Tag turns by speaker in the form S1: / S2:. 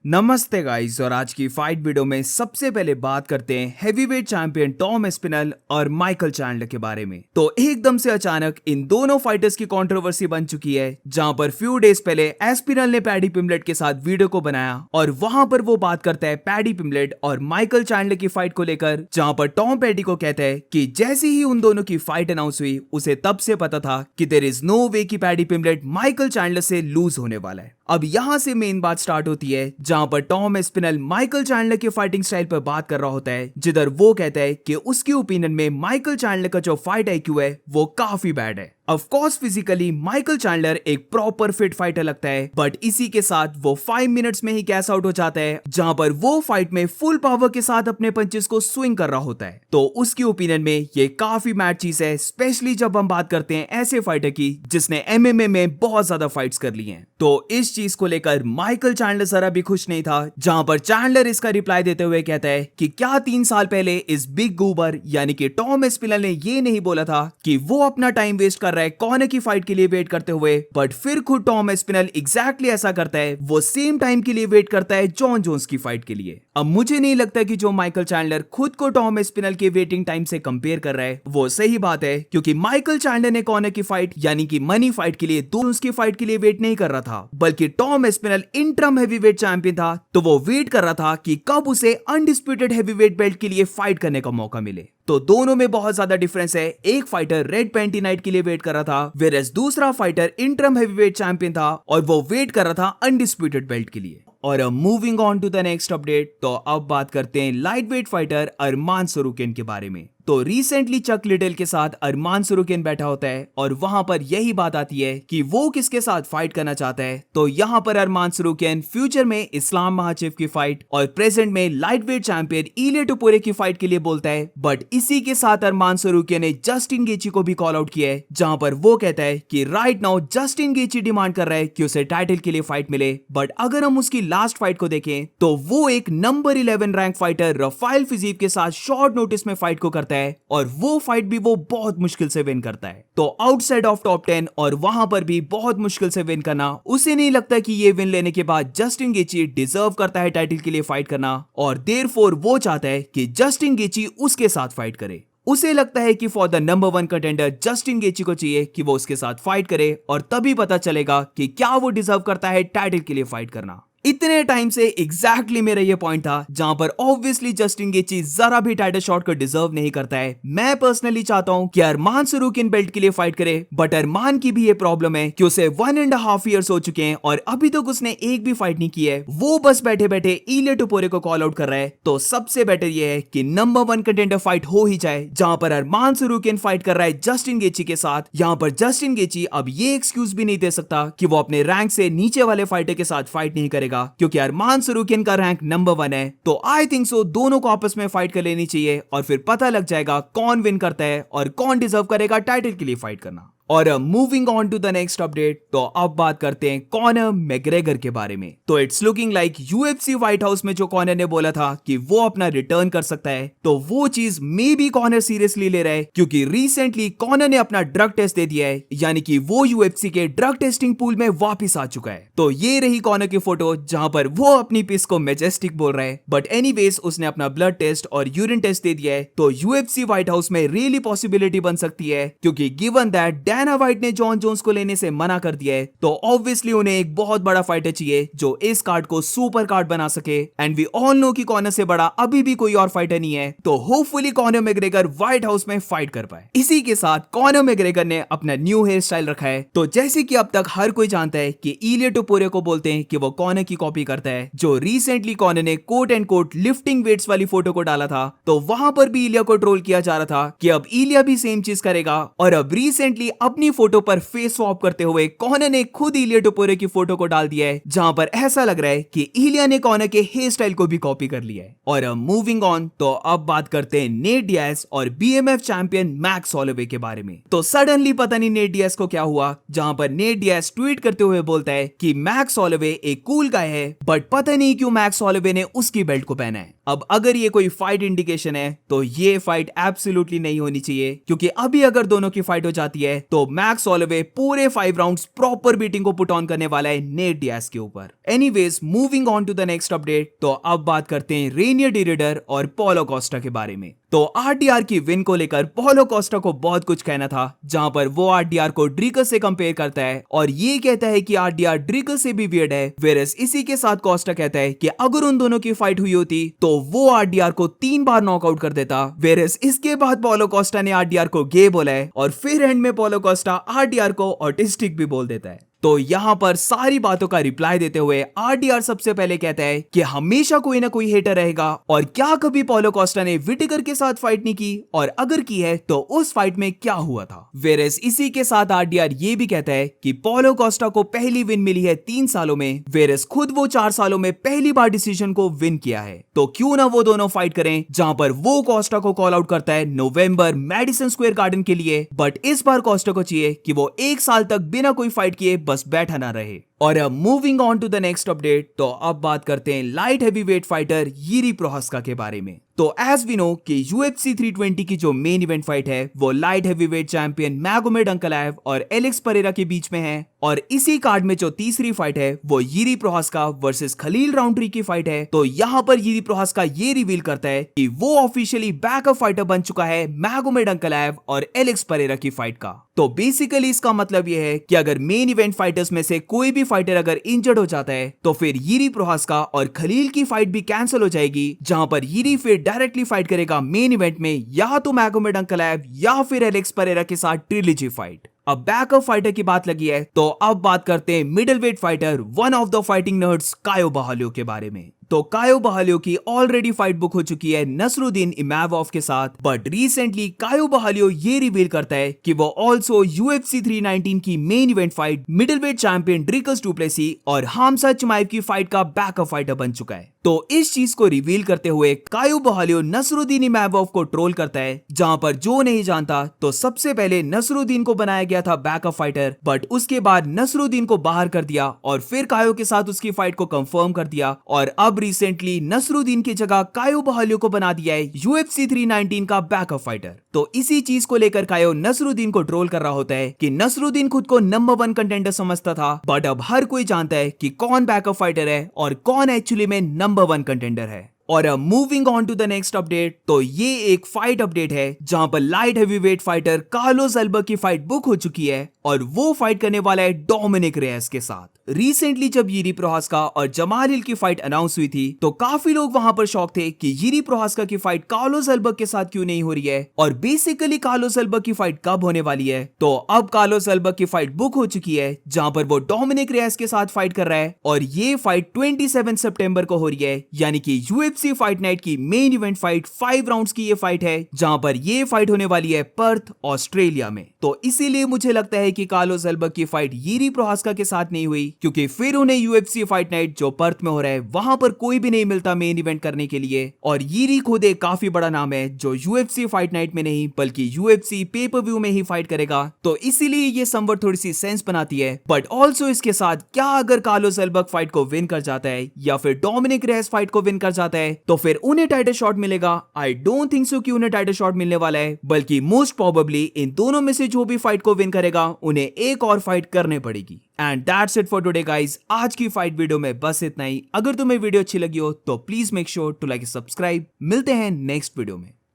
S1: नमस्ते गाइस। और आज की फाइट वीडियो में सबसे पहले बात करते हैं हेवीवेट चैंपियन टॉम एस्पिनल और माइकल चैंडलर के बारे में। तो एकदम से अचानक इन दोनों फाइटर्स की कंट्रोवर्सी बन चुकी है, जहां पर फ्यू डेज पहले एस्पिनल ने पैडी पिम्बलेट के साथ वीडियो को बनाया और वहां पर वो बात करता है पैडी पिम्बलेट और माइकल चैंडलर की फाइट को लेकर, जहां पर टॉम पैडी को कहता है कि जैसे ही उन दोनों की फाइट अनाउंस हुई उसे तब से पता था कि देयर इज नो वे कि पैडी पिम्बलेट माइकल चैंडलर से लूज होने वाला है। अब यहां से मेन बात स्टार्ट होती है, जहां पर टॉम एस्पिनल माइकल चैंडलर के फाइटिंग स्टाइल पर बात कर रहा होता है, जिधर वो कहता है कि उसकी ओपिनियन में माइकल चैंडलर का जो फाइट आईक्यू है वो काफी बैड है। Of course physically Michael Chandler एक प्रॉपर फिट फाइटर लगता है, बट इसी के साथ वो 5 मिनट्स में ही कैश आउट हो जाता है, जहां पर वो फाइट में फुल पावर के साथ अपने पंचेस को स्विंग कर रहा होता है। तो उसकी ओपिनियन में ये काफी मैड चीज है, स्पेशली जब हम बात करते हैं ऐसे फाइटर की जिसने एमएमए में बहुत ज्यादा फाइट्स कर ली हैं। तो इस चीज को लेकर माइकल चैंडलर जरा भी खुश नहीं था, जहां पर चैंडलर इसका रिप्लाई देते हुए कहता है कि क्या 3 साल पहले इस बिग गूबर यानी कि टॉम एस्पिनल ने ये नहीं बोला था कि वो अपना टाइम वेस्ट कर रहा है कॉनर की फाइट के लिए वेट करते हुए, बट फिर खुद टॉम एस्पिनल एग्जैक्टली ऐसा करता है, वो सेम टाइम के लिए वेट करता है जॉन जोन्स की फाइट के लिए। अब मुझे नहीं लगता कि जो माइकल चैंडलर खुद को टॉम एस्पिनल के वेटिंग टाइम से कंपेयर कर रहा है वो सही बात है, क्योंकि माइकल चैंडलर ने कॉनर की फाइट यानी कि मनी फाइट के लिए जोन्स की फाइट के लिए वेट नहीं कर रहा था, बल्कि Tom Aspinall interim heavyweight champion था, तो वो वेट कर रहा था कि कब उसे अनडिस्प्यूटेड हैवीवेट बेल्ट के लिए फाइट करने का मौका मिले। तो दोनों में बहुत ज्यादा डिफरेंस है। एक फाइटर रेड पैंटी नाइट के लिए वेट कर रहा था, वेयरएज दूसरा फाइटर इंटरम हैवीवेट चैंपियन था और वो वेट कर रहा था अनडिस्प्यूटेड बेल्ट के लिए। और moving on to the next update, तो अब बात करते हैं lightweight fighter Arman Tsarukyan के बारे में। तो रिसेंटली चक लिटिल के साथ अरमान सरूकिन बैठा होता है और वहां पर यही बात आती है कि वो किसके साथ फाइट करना चाहता है। तो यहां पर अरमान सरूकिन फ्यूचर में इस्लाम महाचिव की फाइट और प्रेजेंट में लाइट वेट चैंपियन इलिया टुपुरे की फाइट के लिए बोलता है, बट इसी के साथ अरमान सरूकिन ने जस्टिन गेची को भी कॉल आउट किया है, जहां पर वो कहता है कि राइट नाउ जस्टिन गेची डिमांड कर रहा है कि उसे टाइटल के लिए फाइट मिले, बट अगर हम उसकी लास्ट फाइट को देखें तो वो एक नंबर 11 रैंक फाइटर रफाइल फिजीव के साथ शॉर्ट नोटिस में फाइट को करता है और वो फाइट भी वो बहुत मुश्किल से विन करता है। तो आउटसाइड ऑफ टॉप 10 और वहां पर भी बहुत मुश्किल से विन करना, उसे नहीं लगता कि ये विन लेने के बाद जस्टिन गेची डिजर्व करता है टाइटल के लिए फाइट करना, और देयरफॉर वो चाहता है कि जस्टिन गेची उसके साथ फाइट करे। उसे लगता है कि for the number 1 contender Justin गेची को चाहिए कि वो उसके साथ फाइट करे, और तभी पता चलेगा कि क्या वो डिजर्व करता है टाइटल के लिए फाइट करना। इतने टाइम से एग्जैक्टली मेरा ये पॉइंट था, जहां पर ऑब्वियसली जस्टिन गेची जरा भी टाइटल शॉट को डिजर्व नहीं करता है। मैं पर्सनली चाहता हूं कि अरमान सरूकिन बेल्ट के लिए फाइट करे, बट अरमान की भी ये प्रॉब्लम है कि उसे 1.5 इयर्स हो चुके हैं और अभी तक उसने एक भी फाइट नहीं की है। वो बस बैठे बैठे इलिया टुपुरे को कॉल आउट कर रहा है। तो सबसे बेटर ये है कि नंबर 1 कंटेंडर फाइट हो ही जाए, जहां पर अरमान सरूकिन फाइट कर रहा है जस्टिन गेची के साथ। यहां पर जस्टिन गेची अब ये एक्सक्यूज भी नहीं दे सकता कि वो अपने रैंक से नीचे वाले फाइटर के साथ फाइट नहीं करेगा, क्योंकि अरमान सरूकिन का रैंक नंबर 1 है। तो आई थिंक सो दोनों को आपस में फाइट कर लेनी चाहिए और फिर पता लग जाएगा कौन विन करता है और कौन डिजर्व करेगा टाइटल के लिए फाइट करना। और moving on to the next update, तो अब बात करते हैं कॉनर मैग्रेगर के बारे में। तो it's looking like UFC white house में जो कॉनर ने बोला था कि वो अपना रिटर्न कर सकता है, तो वो चीज मे बी कॉनर सीरियसली ले रहा है, क्योंकि रिसेंटली कॉनर ने अपना ड्रग टेस्ट दे दिया है, यानी कि वो यूएफसी के ड्रग टेस्टिंग पूल में वापस आ चुका है। तो ये रही कॉनर की फोटो, जहां पर वो अपनी पिस को मैजेस्टिक बोल रहा है, बट एनीवेज उसने अपना ब्लड टेस्ट और यूरिन टेस्ट दे दिया है। तो यूएफसी व्हाइट हाउस में रियली पॉसिबिलिटी बन सकती है, क्योंकि गिवन दैट डायना व्हाइट ने जॉन जोन्स को लेने से मना कर दिया है, तो ऑब्वियसली उन्हें एक बहुत बड़ा फाइटर चाहिए जो इस कार्ड को सुपर कार्ड बना सके, एंड वी ऑल नो कि कॉनर से बड़ा अभी भी कोई और फाइटर नहीं है। तो hopefully Conor McGregor white house में फाइट कर पाए। इसी के साथ कॉनर मैग्रेगर ने अपना न्यू हेयर स्टाइल रखा है। तो जैसे कि अब तक हर कोई जानता है कि इलिया टुपुरे को बोलते हैं कि वो कॉनर की कॉपी करता है, जो रिसेंटली कॉनर ने quote and quote lifting weights वाली फोटो को डाला था, तो वहां पर भी इलिया को ट्रोल किया जा रहा था कि अब इलिया भी सेम चीज करेगा। और अब रिसेंटली अपनी फोटो पर फेस स्वैप करते हुए कॉनर ने खुद इलिया टुपुरे की फोटो को डाल दिया है, जहां पर ऐसा लग रहा है कि इलिया ने कॉनर के हेयर स्टाइल को भी कॉपी कर लिया है। और मूविंग ऑन, तो अब बात करते हैं नेट डियाज और बीएमएफ चैंपियन मैक्स हॉलोवे के बारे में। तो सडनली पता नहीं नेट डियाज को क्या हुआ, जहां पर नेट डियाज ट्वीट करते हुए बोलता है कि मैक्स हॉलोवे एक कूल गाय है, बट पता नहीं क्यों मैक्स हॉलोवे ने उसकी बेल्ट को पहना है। अब अगर ये कोई फाइट इंडिकेशन है तो ये फाइट एब्सोल्युटली नहीं होनी चाहिए, क्योंकि अभी अगर दोनों की फाइट हो जाती है तो तो मैक्स होलोवे पूरे 5 राउंड्स प्रॉपर बीटिंग को पुट ऑन करने वाला है नेट डियाज के ऊपर। Anyways moving on to the next update, तो अब बात करते हैं रेनियर डी रिडर और पॉलो कोस्टा के बारे में। तो आरडीआर की विन को लेकर पॉलो कोस्टा को बहुत कुछ कहना था, जहां पर वो आरडीआर को ड्रिकस से कंपेयर करता है और ये कहता है कि आरडीआर ड्रिकस से भी वियर्ड है। वेरस इसी के साथ कोस्टा कहता है कि अगर उन दोनों की फाइट हुई होती तो वो आरडीआर को 3 बार नॉकआउट कर देता। वेरस इसके बाद पॉलो कोस्टा ने आरडीआर को गे बोला है और फिर एंड में पॉलो कोस्टा आरडीआर को ऑटिस्टिक भी बोल देता है। तो यहां पर सारी बातों का रिप्लाई देते हुए आरडीआर सबसे पहले कहता है कि हमेशा कोई ना कोई हेटर रहेगा और क्या कभी पॉलो कोस्टा ने विटेकर के साथ फाइट नहीं की, और अगर की है तो उस फाइट में क्या हुआ था। वेरस इसी के साथ आरडीआर ये भी कहता है कि पॉलो कोस्टा को पहली विन मिली है 3 सालों में, वेरस खुद वो 4 सालों में पहली बार डिसीजन को विन किया है। तो क्यों ना वो दोनों फाइट करें, जहां पर वो कोस्टा को कॉल आउट करता है नवंबर मैडिसन स्क्वायर गार्डन के लिए, बट इस बार कोस्टा को चाहिए कि वो 1 साल तक बिना कोई फाइट किए बस बैठा ना रहे। और अब moving on to the next update, तो अब बात करते हैं light heavyweight fighter Jiri Prochazka के बारे में। तो एज वी नो कि UFC 320 की जो मेन इवेंट फाइट है वो light heavyweight champion Magomed Ankalaev और एलेक्स परेरा के बीच में है, और इसी कार्ड में जो तीसरी फाइट है वो यिरी प्रोहास्का वर्सेस खलील राउंड्री की फाइट है। तो यहाँ पर यिरी प्रोहास्का ये रिवील करता है कि वो ऑफिशियली बैकअप फाइटर बन चुका है मैगोमेड अंकलाएव और एलेक्स परेरा की फाइट का। तो बेसिकली इसका मतलब यह है कि अगर मेन इवेंट फाइटर्स में से कोई भी फाइटर अगर इंजर्ड हो जाता है तो फिर यिरी प्रोहास्का और खलील की फाइट भी कैंसिल हो जाएगी, जहां पर यिरी फिर डायरेक्टली फाइट करेगा मेन इवेंट में या तो मैगोमेड अंकलाएव या फिर एलेक्स परेरा के साथ ट्रिलॉजी फाइट। अब बैकअप फाइटर की बात लगी है तो अब बात करते हैं middleweight fighter one of the fighting nerds Caio Borralho के बारे में। तो कायो बहालियो की ऑलरेडी फाइट बुक हो चुकी है नसरुद्दीन इमावोव के साथ, बट रिसेंटली कायो बहालियो ये रिवील करता है कि वो ऑल्सो UFC 319 की main event fight middleweight champion Dricus du Plessis और हामजा चिमाएव की फाइट का बैकअप फाइटर बन चुका है। तो इस चीज को रिवील करते हुए कायो बहालियो नसरुद्दीन इमावोव को ट्रोल करता है, जहां पर जो नहीं जानता तो सबसे पहले नसरुद्दीन को बनाया गया था बैकअप फाइटर, बट उसके बाद नसरुद्दीन को बाहर कर दिया और फिर कायो के साथ उसकी फाइट को कंफर्म कर दिया, और अब रिसेंटली नसरुद्दीन की जगह कायो बहालियो को बना दिया है UFC 319 का बैकअप फाइटर। तो इसी चीज को लेकर कायो नसरुद्दीन को ट्रोल कर रहा होता है कि नसरुद्दीन खुद को नंबर 1 कंटेंडर समझता था, बट अब हर कोई जानता है कि कौन बैकअप फाइटर है और कौन एक्चुअली में नंबर 1 कंटेंडर है। और अब moving on to the next update, तो ये एक फाइट अपडेट है जहां पर light heavyweight fighter Carlos Ulberg की फाइट बुक हो चुकी है और वो फाइट करने वाला है डोमिनिक रेयस के साथ। रिसेंटली जब यिरी प्रोहास्का और जमाल हिल की फाइट अनाउंस हुई थी तो काफी लोग वहां पर शॉक थे कि यिरी प्रोहास्का की फाइट कार्लोस अल्बर्ट के साथ क्यों नहीं हो रही है, और बेसिकली कार्लोस अल्बर्ट की फाइट कब होने वाली है। तो अब कार्लोस अल्बर्ट की फाइट बुक हो चुकी है जहां पर वो डोमिनिक रेयस के साथ फाइट कर रहा है, और ये फाइट 27 सितंबर को हो रही है, यानी कि UFC फाइट नाइट की मेन इवेंट फाइट 5 राउंड्स की ये फाइट है, जहां पर ये फाइट होने वाली है पर्थ ऑस्ट्रेलिया में। तो इसीलिए मुझे लगता है कि कार्लोस अल्बर्ट की फाइट यिरी प्रोहास्का के साथ नहीं हुई, क्योंकि फिर उन्हें UFC फाइट नाइट जो पर्थ में हो रहा है वहां पर कोई भी नहीं मिलता मेन इवेंट करने के लिए, और यिरी खुद एक काफी बड़ा नाम है जो UFC फाइट नाइट में नहीं बल्कि UFC पे पर व्यू में ही फाइट करेगा। तो इसीलिए ये समवट थोड़ी सी सेंस बनाती है। बट ऑल्सो इसके साथ क्या अगर कार्लोस अल्बर्ट फाइट को विन कर जाता है या फिर डोमिनिक रेयस फाइट को विन कर जाता है तो फिर उन्हें टाइटल शॉट मिलेगा? आई डोंट थिंक सो कि उन्हें टाइटल शॉट मिलने वाला है, बल्कि मोस्ट प्रोबेबली इन दोनों में से जो भी फाइट को विन करेगा उन्हें एक और फाइट करने पड़ेगी। And that's it for today guys. आज की फाइट वीडियो में बस इतना ही। अगर तुम्हें वीडियो अच्छी लगी हो तो please make sure to like subscribe. मिलते हैं नेक्स्ट वीडियो में।